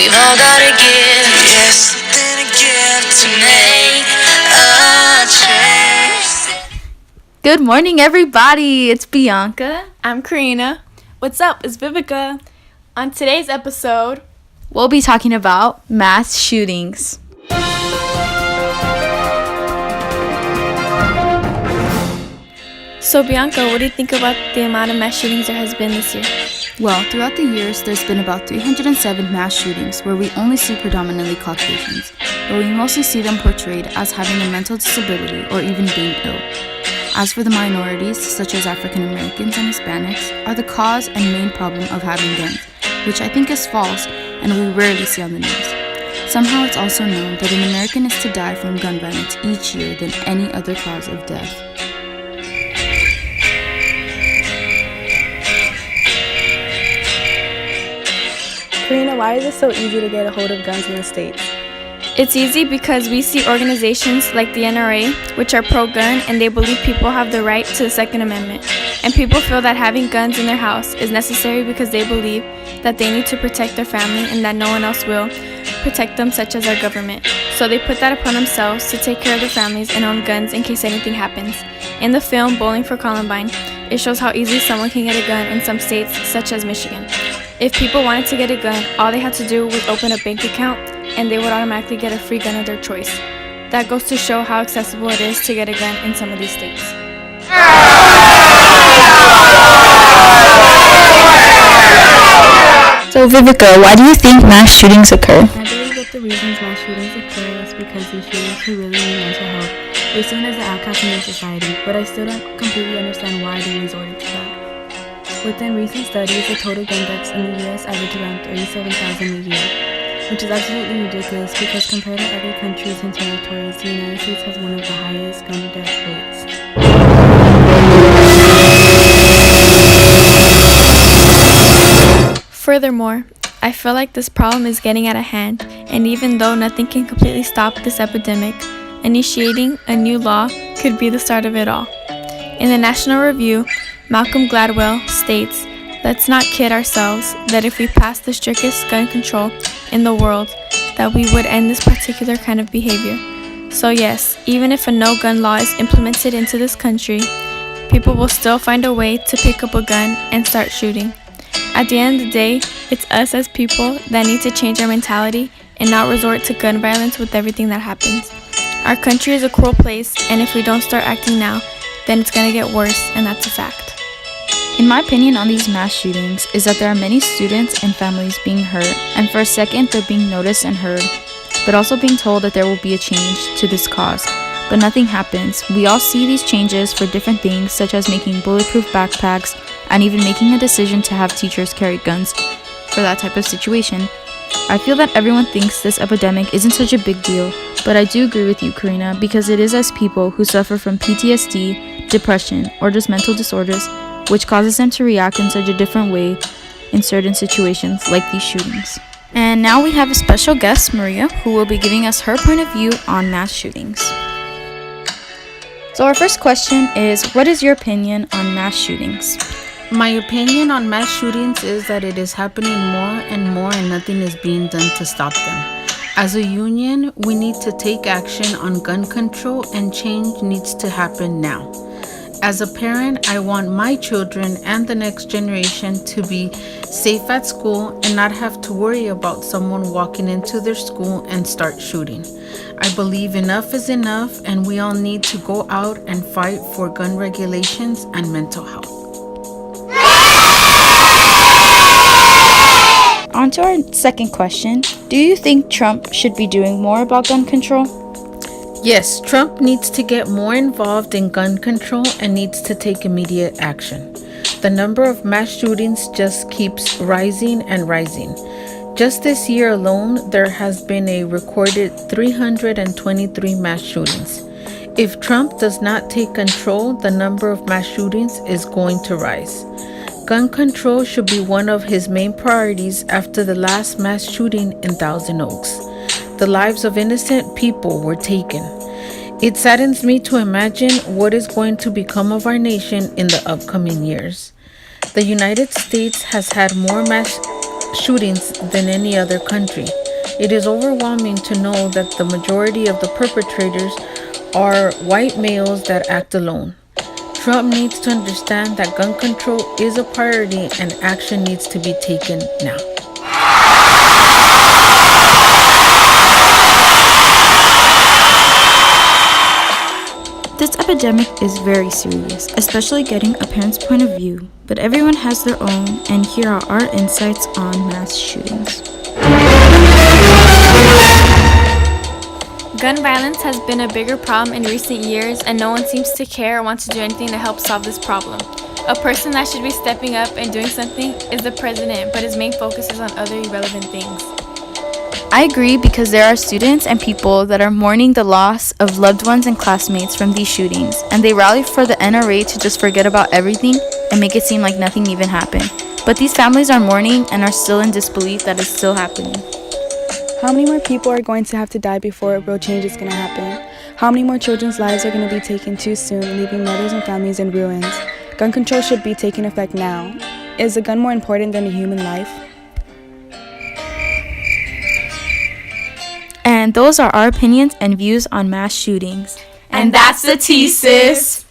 We've all gotta give, yeah, something to give to make a change. Good morning, everybody. It's Bianca. I'm Karina. What's up? It's Vivica. On today's episode, We'll be talking about mass shootings. so Bianca, what do you think about the amount of mass shootings there has been this year? Well, throughout the years, there's been about 307 mass shootings where we only see predominantly Caucasians, but we mostly see them portrayed as having a mental disability or even being ill. As for the minorities, such as African Americans and Hispanics, are the cause and main problem of having guns, which I think is false and we rarely see on the news. Somehow it's also known that an American is to die from gun violence each year than any other cause of death. Karina, why is it so easy to get a hold of guns in the States? It's easy because we see organizations like the NRA, which are pro-gun, and they believe people have the right to the Second Amendment. And people feel that having guns in their house is necessary because they believe that they need to protect their family and that no one else will protect them, such as our government. So they put that upon themselves to take care of their families and own guns in case anything happens. In the film Bowling for Columbine, it shows how easily someone can get a gun in some states, such as Michigan. If people wanted to get a gun, all they had to do was open a bank account and they would automatically get a free gun of their choice. That goes to show how accessible it is to get a gun in some of these states. So Vivica, why do you think mass shootings occur? I believe that the reasons mass shootings occur is because these shooters who really need mental health are seen as an outcast in their society, but I still don't completely understand why they resorted to that. Within recent studies, the total gun deaths in the U.S. average around 37,000 a year, which is absolutely ridiculous because compared to other countries and territories, the United States has one of the highest gun death rates. Furthermore, I feel like this problem is getting out of hand, and even though nothing can completely stop this epidemic, initiating a new law could be the start of it all. In the National Review, Malcolm Gladwell states, "Let's not kid ourselves that if we passed the strictest gun control in the world, that we would end this particular kind of behavior." So yes, even if a no-gun law is implemented into this country, people will still find a way to pick up a gun and start shooting. At the end of the day, it's us as people that need to change our mentality and not resort to gun violence with everything that happens. Our country is a cruel place, and if we don't start acting now, then it's going to get worse, and that's a fact. In my opinion on these mass shootings is that there are many students and families being hurt, and for a second they're being noticed and heard, but also being told that there will be a change to this cause. But nothing happens. We all see these changes for different things, such as making bulletproof backpacks, and even making a decision to have teachers carry guns for that type of situation. I feel that everyone thinks this epidemic isn't such a big deal, but I do agree with you, Karina, because it is us people who suffer from PTSD, depression, or just mental disorders, which causes them to react in such a different way in certain situations like these shootings. And now we have a special guest, Maria, who will be giving us her point of view on mass shootings. So our first question is, what is your opinion on mass shootings? My opinion on mass shootings is that it is happening more and more and nothing is being done to stop them. As a union, we need to take action on gun control and change needs to happen now. As a parent, I want my children and the next generation to be safe at school and not have to worry about someone walking into their school and start shooting. I believe enough is enough and we all need to go out and fight for gun regulations and mental health. On to our second question. Do you think Trump should be doing more about gun control? Yes, Trump needs to get more involved in gun control and needs to take immediate action. The number of mass shootings just keeps rising and rising. Just this year alone, there has been a recorded 323 mass shootings. If Trump does not take control, the number of mass shootings is going to rise. Gun control should be one of his main priorities after the last mass shooting in Thousand Oaks. The lives of innocent people were taken. It saddens me to imagine what is going to become of our nation in the upcoming years. The United States has had more mass shootings than any other country. It is overwhelming to know that the majority of the perpetrators are white males that act alone. Trump needs to understand that gun control is a priority and action needs to be taken now. This epidemic is very serious, especially getting a parent's point of view, but everyone has their own, and here are our insights on mass shootings. Gun violence has been a bigger problem in recent years, and no one seems to care or want to do anything to help solve this problem. A person that should be stepping up and doing something is the president, but his main focus is on other irrelevant things. I agree because there are students and people that are mourning the loss of loved ones and classmates from these shootings, and they rally for the NRA to just forget about everything and make it seem like nothing even happened. But these families are mourning and are still in disbelief that it's still happening. How many more people are going to have to die before real change is going to happen? How many more children's lives are going to be taken too soon, leaving mothers and families in ruins? Gun control should be taking effect now. Is a gun more important than a human life? And those are our opinions and views on mass shootings. And that's the tea, sis.